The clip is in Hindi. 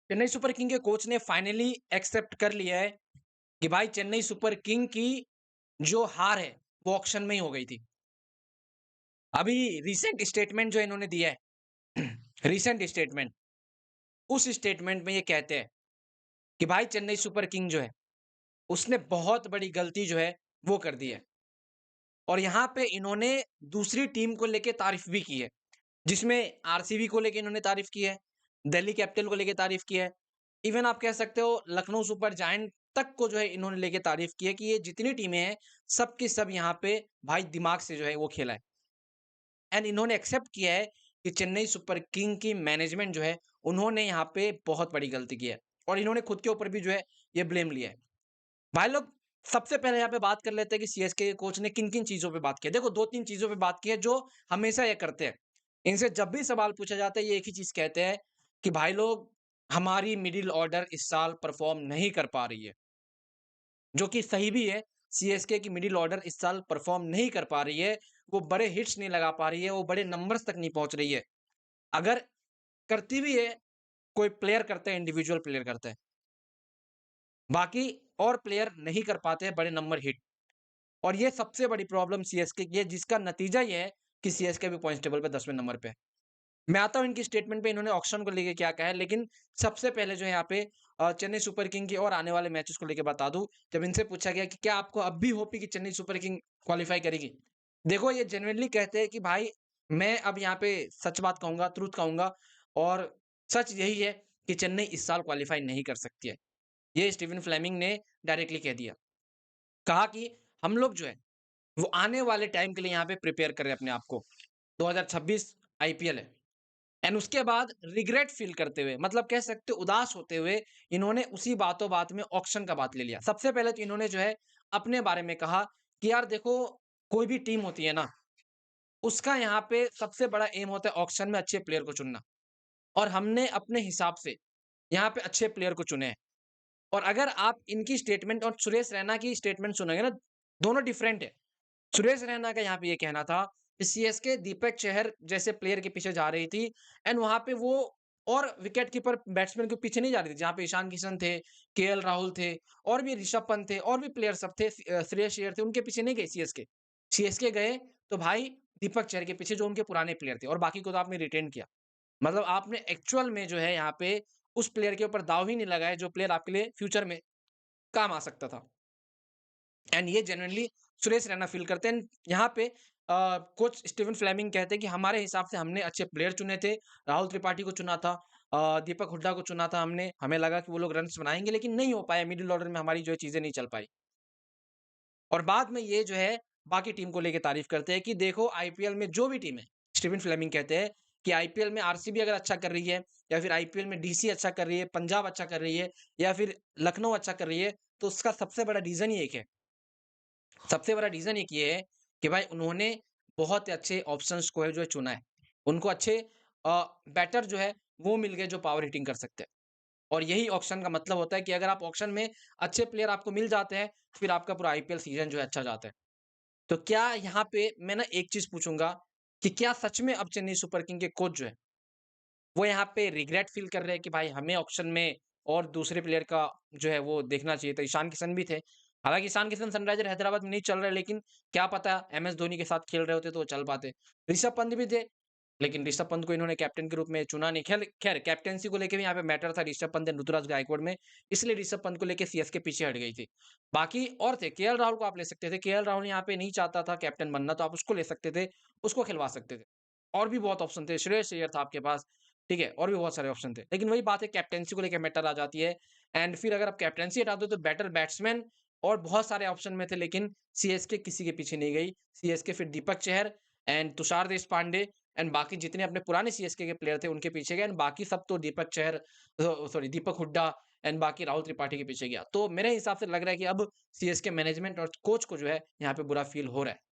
चेन्नई सुपर किंग के कोच ने फाइनली एक्सेप्ट कर लिया है कि भाई चेन्नई सुपर किंग की जो हार है वो ऑक्शन में ही हो गई थी। अभी रीसेंट स्टेटमेंट जो इन्होंने दिया है रीसेंट स्टेटमेंट, उस स्टेटमेंट में ये कहते हैं कि भाई चेन्नई सुपर किंग जो है उसने बहुत बड़ी गलती जो है वो कर दी है। और यहाँ पे इन्होंने दूसरी टीम को लेके तारीफ भी की है, जिसमें आरसीबी को लेके इन्होंने तारीफ की है, दिल्ली कैपिटल को लेके तारीफ की है, इवन आप कह सकते हो लखनऊ सुपर जायंट तक को जो है इन्होंने लेके तारीफ की है कि ये जितनी टीमें हैं सब की सब यहाँ पे भाई दिमाग से जो है वो खेला है। एंड इन्होंने एक्सेप्ट किया है कि चेन्नई सुपर किंग की मैनेजमेंट जो है उन्होंने यहाँ पे बहुत बड़ी गलती की है, और इन्होंने खुद के ऊपर भी जो है ये ब्लेम लिया है। भाई लोग, सबसे पहले यहाँ पे बात कर लेते हैं कि सीएसके के कोच ने किन-किन चीज़ों पे बात की है। देखो 2-3 चीज़ों पे बात की है जो हमेशा ये करते हैं। इनसे जब भी सवाल पूछा जाता है ये एक ही चीज़ कहते हैं कि भाई लोग, हमारी मिडल ऑर्डर इस साल परफ़ॉर्म नहीं कर पा रही है। जो कि सही भी है, सीएसके की मिडल ऑर्डर इस साल परफ़ॉर्म नहीं कर पा रही है। वो बड़े हिट्स नहीं लगा पा रही है, वो बड़े नंबर्स तक नहीं पहुँच रही है। अगर करती भी है, कोई प्लेयर करता है, इंडिविजुअल प्लेयर करता है। बाकी और प्लेयर नहीं कर पाते हैं बड़े नंबर हिट। और ये सबसे बड़ी प्रॉब्लम सीएसके की है, जिसका नतीजा ये है कि सीएसके भी पॉइंट्स टेबल पे 10वें नंबर पे है। मैं आता हूँ इनकी स्टेटमेंट पे, इन्होंने ऑक्शन को लेके क्या कहा है, लेकिन सबसे पहले जो है यहाँ पे चेन्नई सुपर किंग की और आने वाले मैचेस को लेके बता दूँ। जब इनसे पूछा गया कि क्या आपको अब भी होप है कि चेन्नई सुपर किंग क्वालीफाई करेगी? देखो, ये जेनुइनली कहते हैं कि भाई मैं अब यहाँ पे सच बात कहूँगा, ट्रुथ कहूँगा, और सच यही है कि चेन्नई इस साल क्वालीफाई नहीं कर सकती है। ये स्टीवन फ्लेमिंग ने डायरेक्टली कह दिया। कहा कि हम लोग जो है वो आने वाले टाइम के लिए यहाँ पे प्रिपेयर कर रहे हैं अपने आप को। 2026 आईपीएल है, एंड उसके बाद रिग्रेट फील करते हुए, मतलब कह सकते हो उदास होते हुए, इन्होंने उसी बातों बात में ऑक्शन का बात ले लिया। सबसे पहले तो इन्होंने जो है अपने बारे में कहा कि यार देखो, कोई भी टीम होती है ना, उसका यहाँ पे सबसे बड़ा एम होता है ऑक्शन में अच्छे प्लेयर को चुनना, और हमने अपने हिसाब से यहाँ पे अच्छे प्लेयर को चुने हैं। और अगर आप इनकी स्टेटमेंट और सुरेश रैना की स्टेटमेंट सुनेंगे ना, दोनों डिफरेंट है। सुरेश रैना का यहाँ पे ये कहना था कि सीएसके दीपक चहर जैसे प्लेयर के पीछे जा रही थी, एंड वहां पे वो और विकेट कीपर बैट्समैन के पीछे नहीं जा रही थी, जहाँ पे ईशान किशन थे, केएल राहुल थे, और भी ऋषभ पंत थे, और भी प्लेयर सब थे, श्रेयस अय्यर थे, उनके पीछे नहीं गए सीएसके। सीएसके गए तो भाई दीपक चहर के पीछे, जो उनके पुराने प्लेयर थे, और बाकी को तो आपने रिटेन किया। मतलब आपने एक्चुअल में जो है यहाँ पे उस प्लेयर के ऊपर दाव ही नहीं लगाया जो प्लेयर आपके लिए फ्यूचर में काम आ सकता था। एंड ये जेन्युइनली सुरेश रैना फ़ील करते हैं। यहाँ पे कोच स्टीवन फ्लेमिंग कहते हैं कि हमारे हिसाब से हमने अच्छे प्लेयर चुने थे। राहुल त्रिपाठी को चुना था, दीपक हुड्डा को चुना था हमने। हमें लगा कि वो लोग रन्स बनाएँगे, लेकिन नहीं हो पाया, मिडल ऑर्डर में हमारी जो है चीज़ें नहीं चल पाई। और बाद में ये जो है बाकी टीम को लेके तारीफ़ करते हैं कि देखो आईपीएल में जो भी टीम है, स्टीवन फ्लेमिंग कहते हैं कि आईपीएल में आरसीबी अगर अच्छा कर रही है, या फिर आईपीएल में डीसी अच्छा कर रही है, पंजाब अच्छा कर रही है, या फिर लखनऊ अच्छा कर रही है, तो उसका सबसे बड़ा रीज़न ही एक है। सबसे बड़ा रीज़न एक ये है कि भाई उन्होंने बहुत अच्छे ऑप्शंस को है जो है चुना है। उनको अच्छे बैटर जो है वो मिल गए जो पावर हिटिंग कर सकते हैं। और यही ऑक्शन का मतलब होता है कि अगर आप ऑक्शन में अच्छे प्लेयर आपको मिल जाते हैं, फिर आपका पूरा आईपीएल सीज़न जो है अच्छा जाता है। तो क्या यहाँ पे मैं ना एक चीज़ पूछूँगा कि क्या सच में अब चेन्नई सुपर किंग के कोच जो है, वो यहाँ पे रिग्रेट फ़ील कर रहे हैं कि भाई हमें ऑक्शन में और दूसरे प्लेयर का जो है वो देखना चाहिए था। ईशान किशन भी थे। हालाँकि ईशान किशन सनराइज़र हैदराबाद में नहीं चल रहे, लेकिन क्या पता एमएस धोनी के साथ खेल रहे होते तो वो चल पाते। ऋषभ पंत भी थे, लेकिन ऋषभ पंत को इन्होंने कैप्टन के रूप में चुना नहीं। ख़ैर कैप्टेंसी को लेके भी यहाँ पे मैटर था ऋषभ पंत एंड ऋतुराज गायकवाड़ में, इसलिए ऋषभ पंत को लेके सीएसके पीछे हट गई थी। बाकी और थे, केएल राहुल को आप ले सकते थे। केएल राहुल यहाँ पे नहीं चाहता था कैप्टन बनना, तो आप उसको ले सकते थे, उसको खिलवा सकते थे। और भी बहुत ऑप्शन थे, श्रेयस अय्यर था आपके पास, ठीक है? और भी बहुत सारे ऑप्शन थे। लेकिन वही बात है, कैप्टेंसी को लेके मैटर आ जाती है, एंड फिर अगर आप कैप्टेंसी हटा दो तो बेटर बैट्समैन और बहुत सारे ऑप्शन में थे, लेकिन सीएसके किसी के पीछे नहीं गई। सीएसके फिर दीपक चहर एंड तुषार देशपांडे एंड बाकी जितने अपने पुराने सीएसके के प्लेयर थे उनके पीछे गए, एंड बाकी सब तो दीपक चहर, सॉरी दीपक हुड्डा एंड बाकी राहुल त्रिपाठी के पीछे गया। तो मेरे हिसाब से लग रहा है कि अब सीएसके मैनेजमेंट और कोच को जो है यहाँ पे बुरा फील हो रहा है।